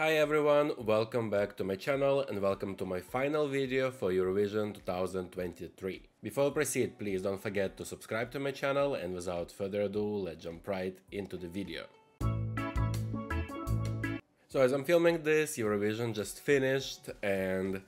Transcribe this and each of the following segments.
Hi everyone, welcome back to my channel and welcome to my final video for Eurovision 2023. Before we proceed, please don't forget to subscribe to my channel, and without further ado, let's jump right into the video. So as I'm filming this, Eurovision just finished and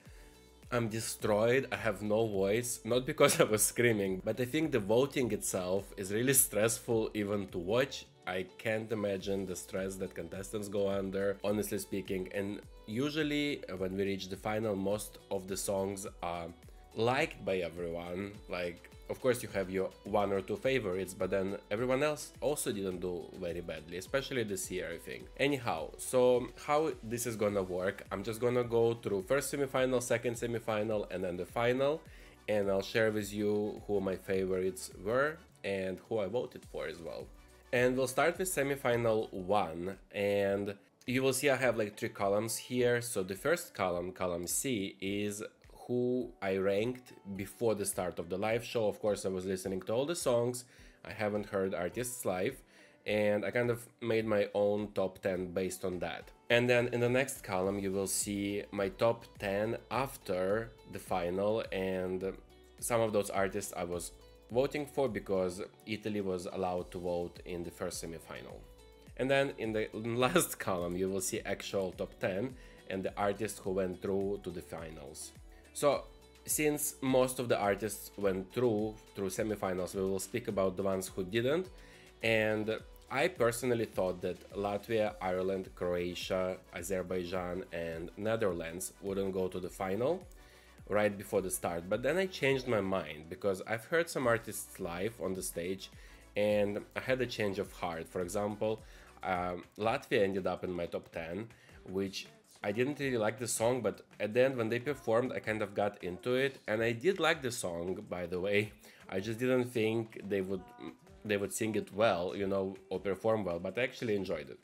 I'm destroyed. I have no voice, not because I was screaming, but I think the voting itself is really stressful even to watch. I can't imagine the stress that contestants go under, honestly speaking, and usually when we reach the final, most of the songs are liked by everyone. Like, of course you have your one or two favorites, but then everyone else also didn't do very badly, especially this year, I think. Anyhow, so how this is gonna work, I'm just gonna go through first semi-final, second semi-final, and then the final, and I'll share with you who my favorites were and who I voted for as well. And we'll start with semi-final 1, and you will see I have like 3 columns here. So the first column, column C, is who I ranked before the start of the live show. Of course, I was listening to all the songs, I haven't heard artists live, and I kind of made my own top 10 based on that. And then in the next column you will see my top 10 after the final, and some of those artists I was voting for because Italy was allowed to vote in the first semi-final. And then in the last column you will see actual top 10 and the artists who went through to the finals. So since most of the artists went through semi-finals, we will speak about the ones who didn't. And I personally thought that Latvia, Ireland, Croatia, Azerbaijan and Netherlands wouldn't go to the final right before the start, but then I changed my mind because I've heard some artists live on the stage and I had a change of heart. For example, Latvia ended up in my top 10, which I didn't really like the song, but at the end when they performed I kind of got into it, and I did like the song, by the way. I just didn't think they would sing it well, you know, or perform well, but I actually enjoyed it.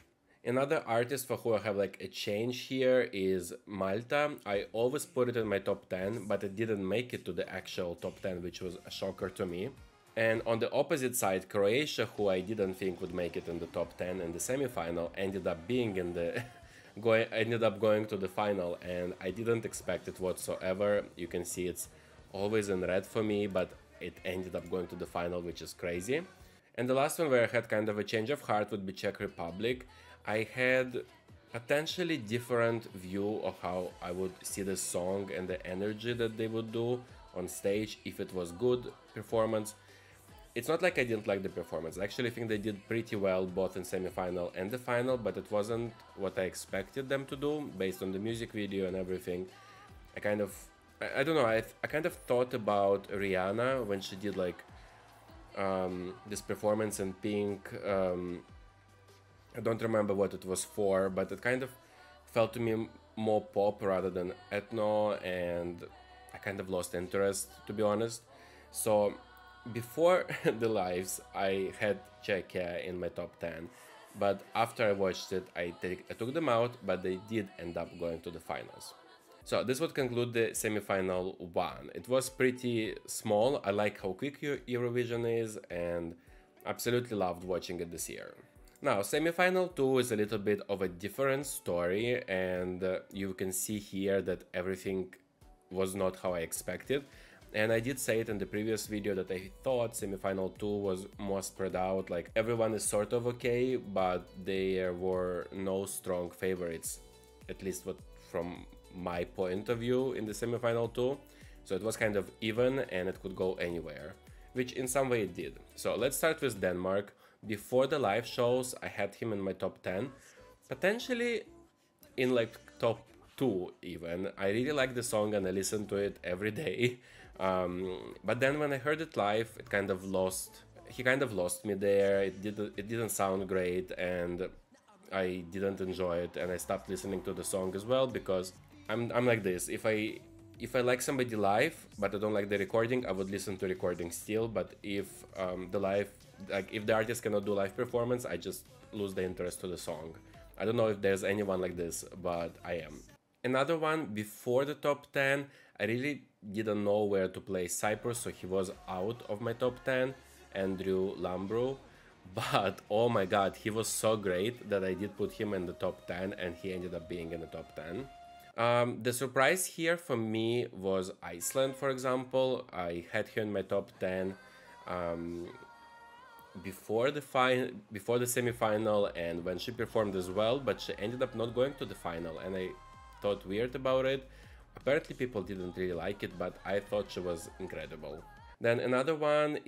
Another artist for who I have like a change here is Malta. I always put it in my top 10, but it didn't make it to the actual top 10, which was a shocker to me. And on the opposite side, Croatia, who I didn't think would make it in the top 10 in the semi-final, ended up being in the ended up going to the final, and I didn't expect it whatsoever. You can see it's always in red for me, but it ended up going to the final, which is crazy. And the last one where I had kind of a change of heart would be Czech Republic. I had potentially different view of how I would see the song and the energy that they would do on stage if it was good performance. It's not like I didn't like the performance. I actually think they did pretty well both in semi-final and the final, but it wasn't what I expected them to do based on the music video and everything. I kind of, I don't know, I kind of thought about Rihanna when she did like this performance in Pink. I don't remember what it was for, but it kind of felt to me more pop rather than ethno, and I kind of lost interest, to be honest. So before the lives, I had Czechia in my top 10, but after I watched it, I took them out, but they did end up going to the finals. So this would conclude the semi-final 1. It was pretty small. I like how quick Eurovision is, and absolutely loved watching it this year. Now, semi-final 2 is a little bit of a different story, and you can see here that everything was not how I expected. And I did say it in the previous video that I thought semi-final 2 was more spread out, like everyone is sort of okay, but there were no strong favorites, at least from my point of view in the semi-final 2. So it was kind of even and it could go anywhere, which in some way it did. So let's start with Denmark. Before the live shows, I had him in my top 10, potentially in like top 2 even. I really like the song and I listen to it every day. But then when I heard it live, it kind of lost. He kind of lost me there. It didn't sound great, and I didn't enjoy it, and I stopped listening to the song as well because I'm like this. If I like somebody live but I don't like the recording, I would listen to recording still. But if if the artist cannot do live performance, I just lose the interest to the song. I don't know if there's anyone like this, but I am. Another one before the top 10, I really didn't know where to place Cyprus, so he was out of my top 10, Andrew Lambrew. But oh my god, he was so great that I did put him in the top 10 and he ended up being in the top 10. The surprise here for me was Iceland, for example. I had her in my top 10 before the semi-final and when she performed as well, but she ended up not going to the final, and I thought weird about it. Apparently people didn't really like it, but I thought she was incredible. Then another one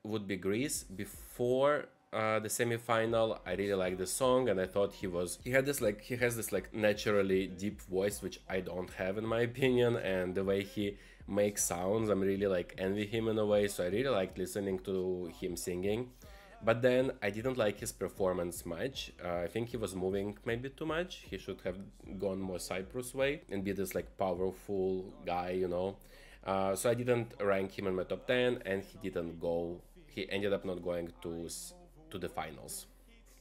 would be Greece. Before the semi-final, I really liked the song, and I thought he has this like naturally deep voice, which I don't have in my opinion, and the way he makes sounds, I'm really like envy him in a way, so I really liked listening to him singing. But then I didn't like his performance much. I think he was moving maybe too much. He should have gone more Cyprus way and be this like powerful guy, you know. So I didn't rank him in my top 10, and he ended up not going to the finals.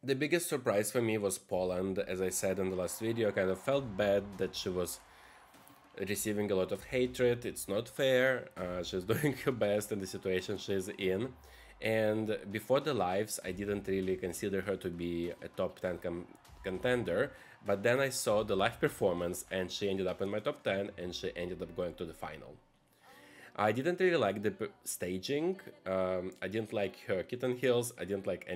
The biggest surprise for me was Poland. As I said in the last video, I kind of felt bad that she was receiving a lot of hatred. It's not fair. She's doing her best in the situation she's in. And before the lives, I didn't really consider her to be a top 10 contender. But then I saw the live performance and she ended up in my top 10 and she ended up going to the final. I didn't really like the staging. I didn't like her kitten heels. I didn't like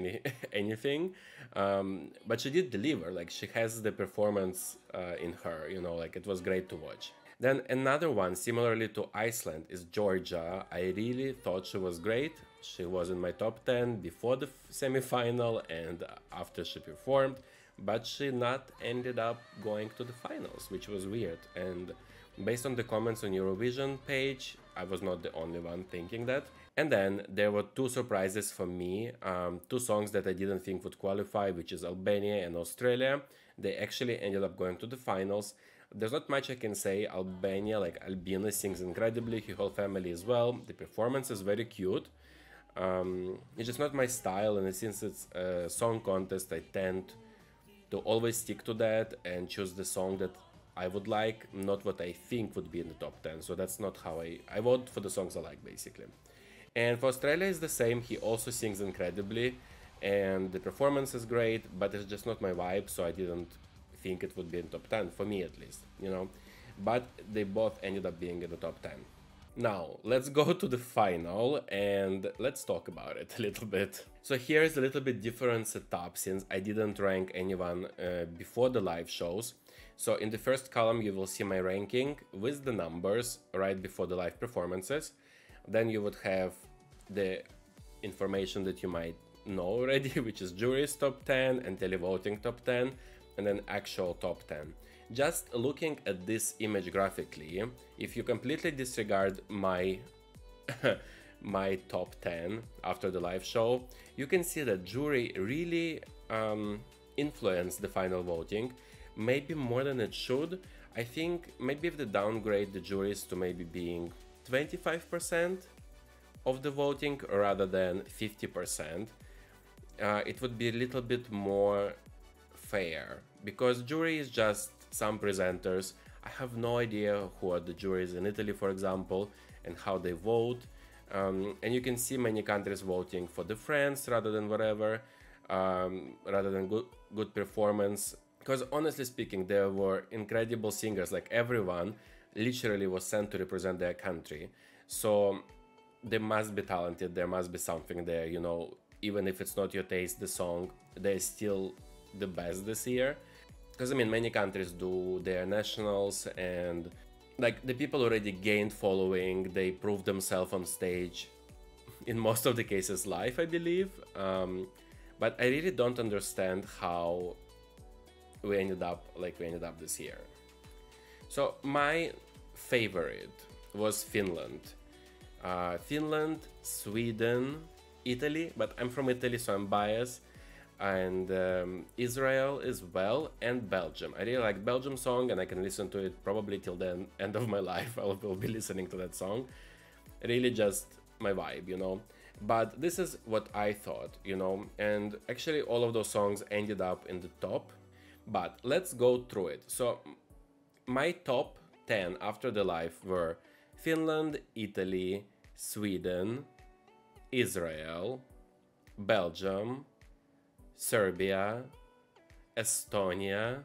anything. But she did deliver. Like, she has the performance in her, you know, like it was great to watch. Then another one, similarly to Iceland, is Georgia. I really thought she was great. She was in my top 10 before the semi-final and after she performed, but she not ended up going to the finals, which was weird. And based on the comments on Eurovision page, I was not the only one thinking that. And then there were two surprises for me, two songs that I didn't think would qualify, which is Albania and Australia. They actually ended up going to the finals. There's not much I can say. Albania, like Albina sings incredibly, her whole family as well. The performance is very cute. It's just not my style, and since it's a song contest, I tend to always stick to that and choose the song that I would like, not what I think would be in the top 10. So that's not how I vote for the songs I like, basically. And for Australia is the same. He also sings incredibly and the performance is great, but it's just not my vibe, so I didn't think it would be in top 10, for me at least, you know. But they both ended up being in the top 10. Now, let's go to the final and let's talk about it a little bit. So here is a little bit different setup since I didn't rank anyone before the live shows. So in the first column you will see my ranking with the numbers right before the live performances. Then you would have the information that you might know already, which is jury's top 10 and televoting top 10, and then actual top 10. Just looking at this image graphically, if you completely disregard my my top 10 after the live show, you can see that jury really influenced the final voting, maybe more than it should. I think maybe if they downgrade the juries to maybe being 25% of the voting rather than 50%, it would be a little bit more fair, because jury is just some presenters. I have no idea who are the juries in Italy, for example, and how they vote. And you can see many countries voting for the friends rather than whatever, rather than good performance. Because honestly speaking, there were incredible singers, like everyone literally was sent to represent their country. So they must be talented, there must be something there, you know, even if it's not your taste, the song, they're still the best this year. Because I mean, many countries do their nationals and like the people already gained following, they proved themselves on stage, in most of the cases live, I believe. But I really don't understand how we ended up like we ended up this year. So my favorite was Finland. Finland, Sweden, Italy, but I'm from Italy, so I'm biased, and Israel as well, and Belgium. I really like Belgium song, and I can listen to it probably till the end of my life. I will be listening to that song. Really just my vibe, you know. But this is what I thought, you know, and actually all of those songs ended up in the top. But let's go through it. So my top 10 after the live were Finland, Italy, Sweden, Israel, Belgium, Serbia, Estonia,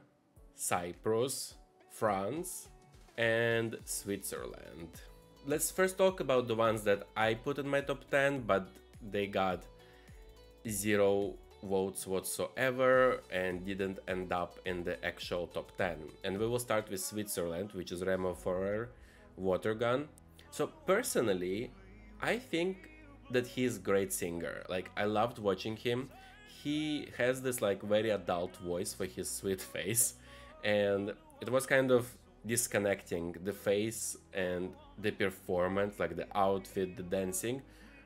Cyprus, France, and Switzerland. Let's first talk about the ones that I put in my top 10, but they got 0 votes whatsoever and didn't end up in the actual top 10. And we will start with Switzerland, which is Remo Forer, Watergun. So personally, I think that he's a great singer. Like, I loved watching him. He has this like very adult voice for his sweet face, and it was kind of disconnecting the face and the performance, like the outfit, the dancing,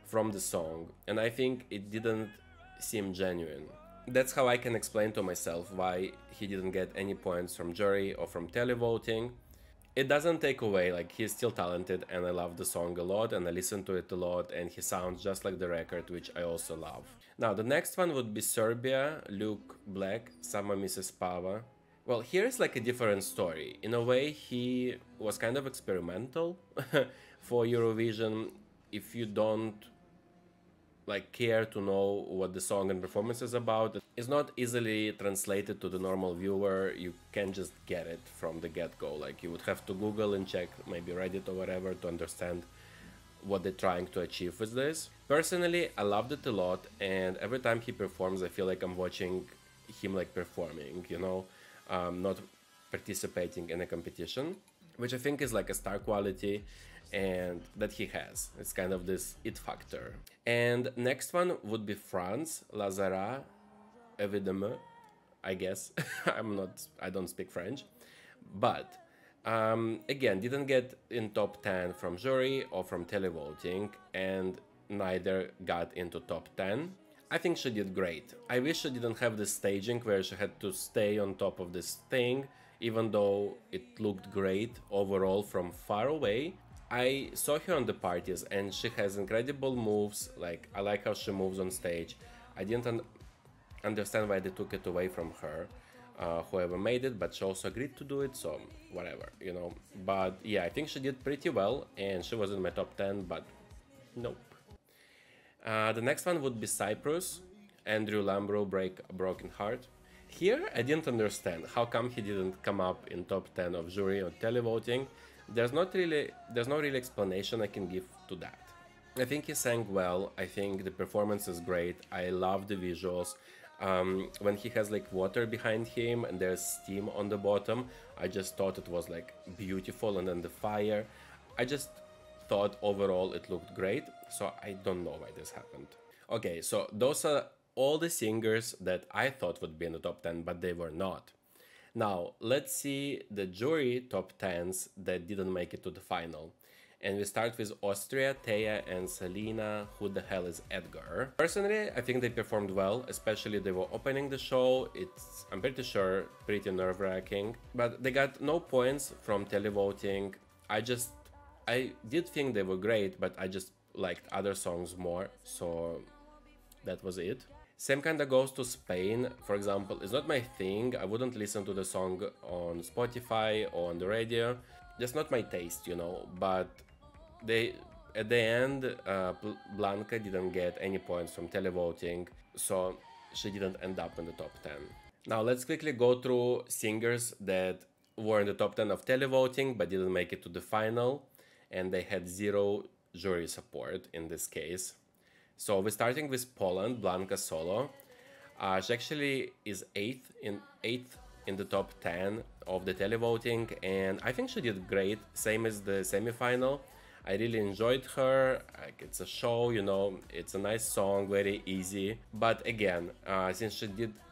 from the song. And I think it didn't seem genuine. That's how I can explain to myself why he didn't get any points from jury or from televoting. It doesn't take away, like, he's still talented and I love the song a lot and I listen to it a lot and he sounds just like the record, which I also love. Now the next one would be Serbia, Luke Black, Sama Mrs. Pava. Well, here's like a different story. In a way, he was kind of experimental for Eurovision. If you don't like care to know what the song and performance is about, it's not easily translated to the normal viewer. You can't just get it from the get-go. Like, you would have to Google and check, maybe Reddit or whatever, to understand what they're trying to achieve with this. Personally, I loved it a lot, and every time he performs, I feel like I'm watching him like performing, you know, not participating in a competition, which I think is like a star quality and that he has. It's kind of this it factor. And next one would be France, Lazara, évidemment, I guess. I don't speak French, but again, didn't get in top 10 from jury or from televoting, and neither got into top 10. I think she did great. I wish she didn't have this staging where she had to stay on top of this thing, even though it looked great overall from far away. I saw her on the parties and she has incredible moves. Like, I like how she moves on stage. I didn't understand why they took it away from her, whoever made it, but she also agreed to do it, so whatever, you know. But yeah, I think she did pretty well and she was in my top 10, but nope. The next one would be Cyprus, Andrew Lambro, Break a Broken Heart. Here I didn't understand how come he didn't come up in top 10 of jury or televoting. There's no real explanation I can give to that. I think he sang well, I think the performance is great, I love the visuals. When he has like water behind him and there's steam on the bottom, I just thought it was like beautiful, and then the fire. I just thought overall it looked great, so I don't know why this happened. Okay, so those are all the singers that I thought would be in the top 10, but they were not. Now, let's see the jury top 10s that didn't make it to the final. And we start with Austria, Teya and Selena. Who the hell is Edgar? Personally, I think they performed well, especially they were opening the show. It's, I'm pretty sure, pretty nerve-wracking. But they got no points from televoting. I did think they were great, but I just liked other songs more, so that was it. Same kind of goes to Spain. For example, it's not my thing. I wouldn't listen to the song on Spotify or on the radio. Just not my taste, you know. But they, at the end, Blanca didn't get any points from televoting, so she didn't end up in the top 10. Now let's quickly go through singers that were in the top 10 of televoting but didn't make it to the final, and they had 0 jury support in this case. So we're starting with Poland, Blanka Solo. She actually is 8th in the top 10 of the televoting, and I think she did great, same as the semi-final. I really enjoyed her. Like, it's a show, you know, it's a nice song, very easy. But again, since she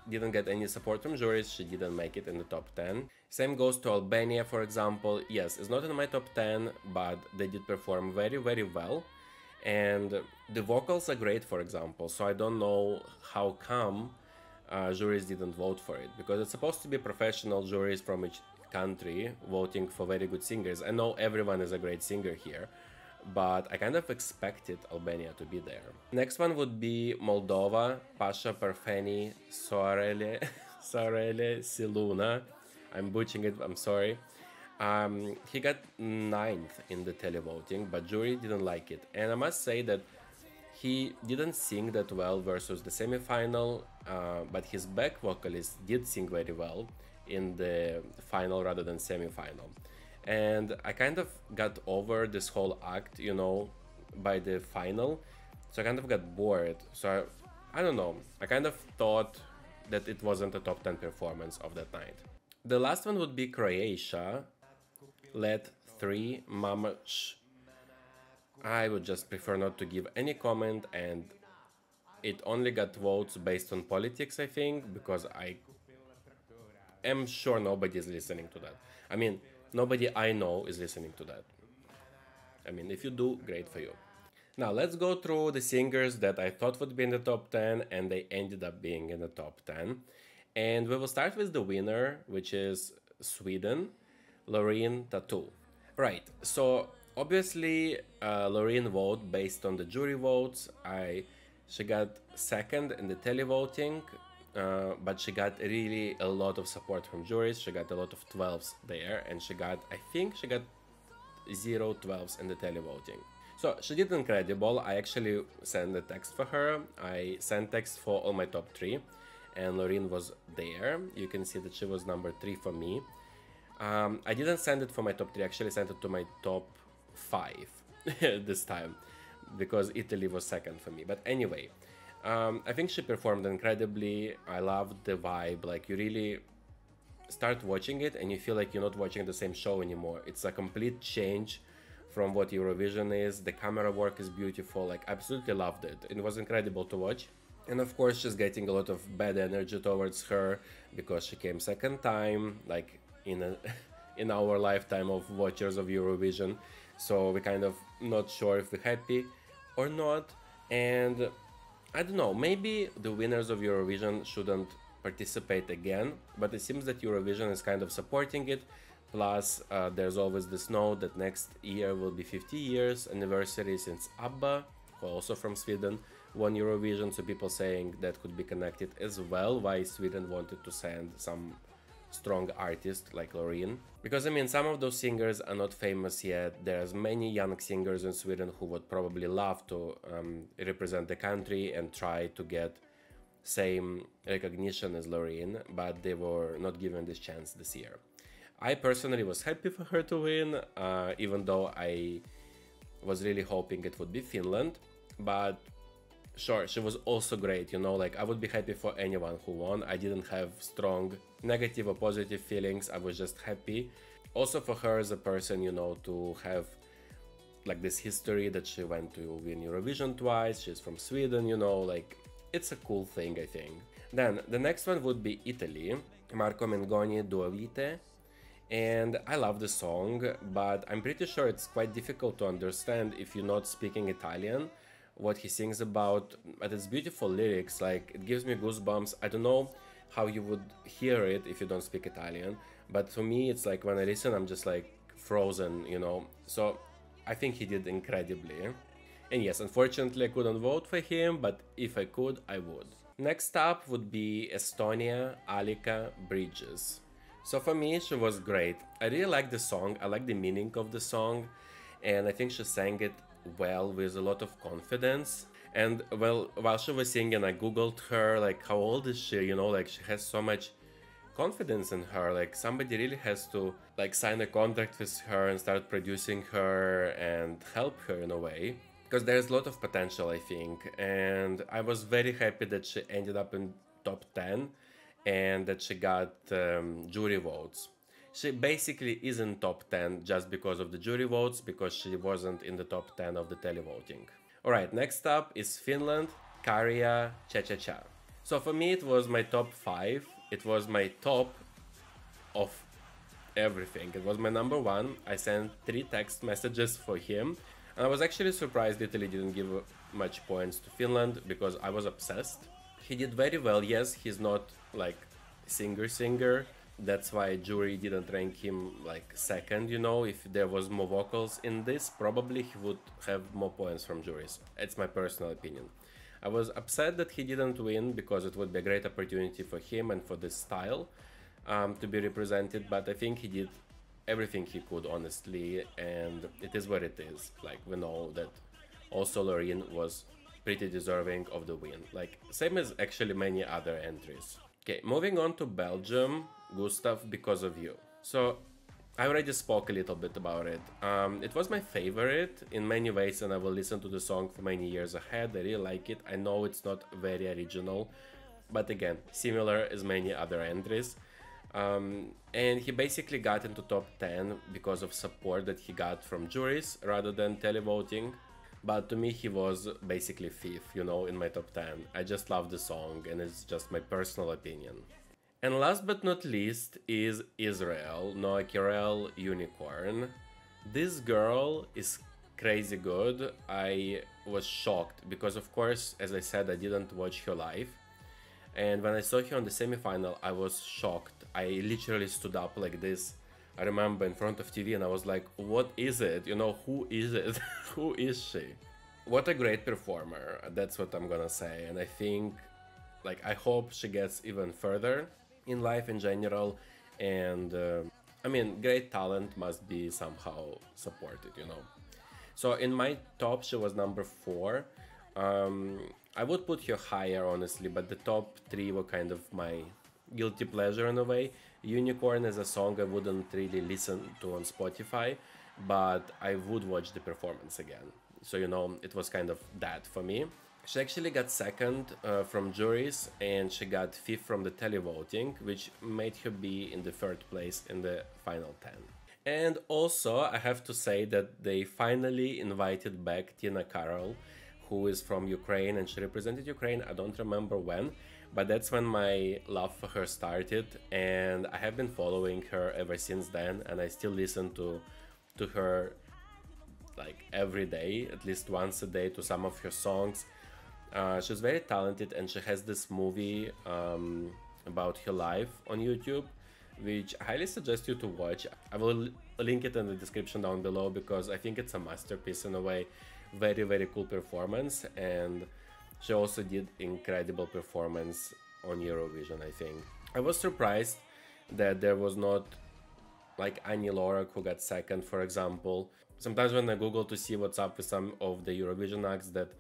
didn't get any support from juries, she didn't make it in the top 10. Same goes to Albania, for example. Yes, it's not in my top 10, but they did perform very, very well. And the vocals are great, for example, so I don't know how come juries didn't vote for it, because it's supposed to be professional juries from each country voting for very good singers. I know everyone is a great singer here, but I kind of expected Albania to be there. Next one would be Moldova, Pasha Parfeni Soarele Siluna. I'm butchering it, I'm sorry. He got 9th in the televoting, but jury didn't like it. And I must say that He didn't sing that well versus the semi-final, but his back vocalist did sing very well in the final rather than semi-final. And I kind of got over this whole act, you know, by the final, so I kind of got bored. So I don't know, I kind of thought that it wasn't a top 10 performance of that night. The last one would be Croatia, Let 3 Mamash. I would just prefer not to give any comment, and it only got votes based on politics, I think, because I am sure nobody is listening to that. I mean, nobody I know is listening to that. I mean, if you do, great for you. Now let's go through the singers that I thought would be in the top 10 and they ended up being in the top 10. And we will start with the winner, which is Sweden, Loreen Tattoo. Right, so obviously Loreen voted based on the jury votes. She got second in the televoting, but she got really a lot of support from juries. She got a lot of 12s there, and I think she got 0 12s in the televoting. So she did incredible. I actually sent a text for her. I sent text for all my top 3, and Loreen was there. You can see that she was number 3 for me. I didn't send it for my top 3, actually sent it to my top 5 this time, because Italy was second for me. But anyway, I think she performed incredibly. I loved the vibe. Like, you really start watching it and you feel like you're not watching the same show anymore. It's a complete change from what Eurovision is. The camera work is beautiful. Like, absolutely loved it. It was incredible to watch. And of course, she's getting a lot of bad energy towards her because she came second time, like in our lifetime of watchers of Eurovision. So we're kind of not sure if we're happy or not. And I don't know, maybe the winners of Eurovision shouldn't participate again, but it seems that Eurovision is kind of supporting it. Plus, there's always this note that next year will be 50 years anniversary since ABBA, who are also from Sweden, won Eurovision, so people saying that could be connected as well, why Sweden wanted to send some strong artist like Loreen. Because I mean, some of those singers are not famous yet. There's many young singers in Sweden who would probably love to represent the country and try to get same recognition as Loreen, but they were not given this chance this year. I personally was happy for her to win, even though I was really hoping it would be Finland. But sure, she was also great, you know, like I would be happy for anyone who won. I didn't have strong negative or positive feelings, I was just happy. Also for her as a person, you know, to have like this history that she went to win Eurovision twice, she's from Sweden, you know, like it's a cool thing, I think. Then the next one would be Italy, Marco Mengoni, Due Vite. And I love the song, but I'm pretty sure it's quite difficult to understand if you're not speaking Italian what he sings about, but it's beautiful lyrics, like it gives me goosebumps. I don't know how you would hear it if you don't speak Italian, but for me it's like when I listen I'm just like frozen, you know. So I think he did incredibly. And yes, unfortunately I couldn't vote for him, but if I could, I would. Next up would be Estonia, Alika Bridges. So for me, she was great. I really like the song, I like the meaning of the song, and I think she sang it well with a lot of confidence. And well, while she was singing, I googled her, like how old is she, you know, like she has so much confidence in her, like somebody really has to like sign a contract with her and start producing her and help her in a way. Because there's a lot of potential, I think, and I was very happy that she ended up in top 10 and that she got jury votes. She basically isn't top 10 just because of the jury votes, because she wasn't in the top 10 of the televoting. Alright, next up is Finland, Käärijä, Cha Cha Cha. So for me it was my top 5, it was my top of everything. It was my number 1, I sent 3 text messages for him, and I was actually surprised Italy didn't give much points to Finland, because I was obsessed. He did very well, yes, he's not like singer, that's why jury didn't rank him like second, you know. If there was more vocals in this, probably he would have more points from juries. It's my personal opinion. I was upset that he didn't win, because it would be a great opportunity for him and for this style to be represented, but I think he did everything he could, honestly, and it is what it is. Like, we know that also Loreen was pretty deserving of the win, like same as actually many other entries. Okay, moving on to Belgium, Gustav, Because of You. So I already spoke a little bit about it. It was my favorite in many ways, and I will listen to the song for many years ahead. I really like it. I know it's not very original, but again, similar as many other entries. And he basically got into top 10 because of support that he got from juries rather than televoting. But to me, he was basically fifth, you know, in my top 10. I just love the song, and it's just my personal opinion. And last but not least is Israel, Noa Kirel, Unicorn. This girl is crazy good. I was shocked because, of course, as I said, I didn't watch her live. And when I saw her on the semi-final, I was shocked. I literally stood up like this. I remember in front of TV and I was like, what is it? You know, who is it? Who is she? What a great performer. That's what I'm gonna say. And I think, like, I hope she gets even further in life in general. And I mean, great talent must be somehow supported, you know. So in my top, she was number 4. I would put her higher, honestly, but the top 3 were kind of my guilty pleasure in a way. Unicorn is a song I wouldn't really listen to on Spotify, but I would watch the performance again. So, you know, it was kind of that for me. She actually got second from juries, and she got 5th from the televoting, which made her be in the 3rd place in the final 10. And also, I have to say that they finally invited back Tina Karol, who is from Ukraine, and she represented Ukraine, I don't remember when, but that's when my love for her started, and I have been following her ever since then, and I still listen to her like every day, at least once a day, to some of her songs. She's very talented, and she has this movie about her life on YouTube, which I highly suggest you to watch. I will link it in the description down below because I think it's a masterpiece in a way. Very, very cool performance, and she also did incredible performance on Eurovision, I think. I was surprised that there was not like Annie Lorак, who got second, for example. Sometimes when I Google to see what's up with some of the Eurovision acts that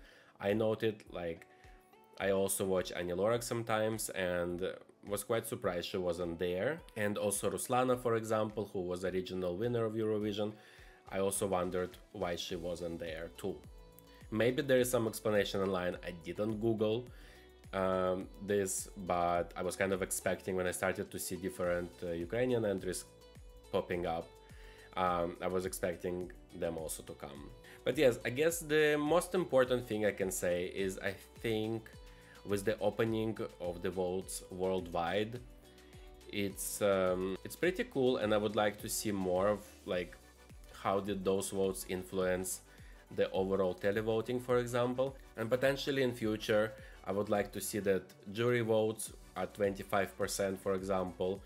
I noted, like I also watch Annie Lorак sometimes, and was quite surprised she wasn't there. And also Ruslana, for example, who was the original winner of Eurovision. I also wondered why she wasn't there too. Maybe there is some explanation online. I didn't Google this, but I was kind of expecting when I started to see different Ukrainian entries popping up. I was expecting them also to come. But yes, I guess the most important thing I can say is I think with the opening of the votes worldwide, it's pretty cool, and I would like to see more of like how did those votes influence the overall televoting, for example. And potentially in future, I would like to see that jury votes at 25%, for example,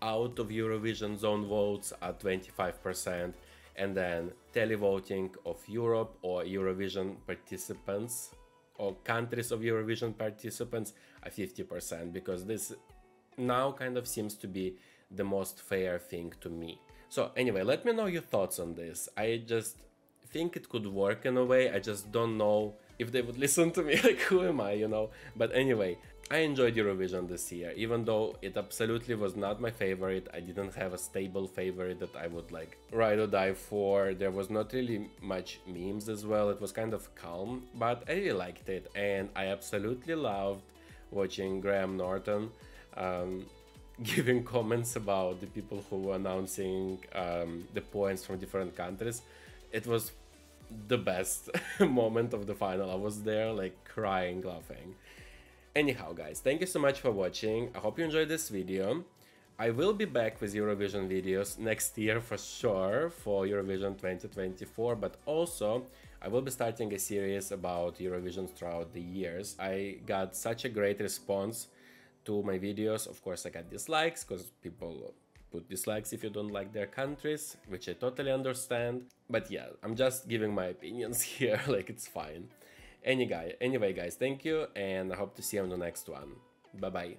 out of Eurovision zone votes at 25%, and then televoting of Europe or Eurovision participants or countries of Eurovision participants at 50%, because this now kind of seems to be the most fair thing to me. So anyway, let me know your thoughts on this. I just think it could work in a way. I just don't know if they would listen to me. Like, who am I, you know? But anyway, I enjoyed Eurovision this year, even though it absolutely was not my favorite. I didn't have a stable favorite that I would like ride or die for. There was not really much memes as well. It was kind of calm, but I really liked it, and I absolutely loved watching Graham Norton giving comments about the people who were announcing the points from different countries. It was the best moment of the final. I was there like crying, laughing. Anyhow, guys, thank you so much for watching. I hope you enjoyed this video. I will be back with Eurovision videos next year for sure, for Eurovision 2024, but also I will be starting a series about Eurovision throughout the years. I got such a great response to my videos. Of course, I got dislikes because people put dislikes if you don't like their countries, which I totally understand. But yeah, I'm just giving my opinions here, like it's fine. Anyway, guys, thank you, and I hope to see you on the next one. Bye bye.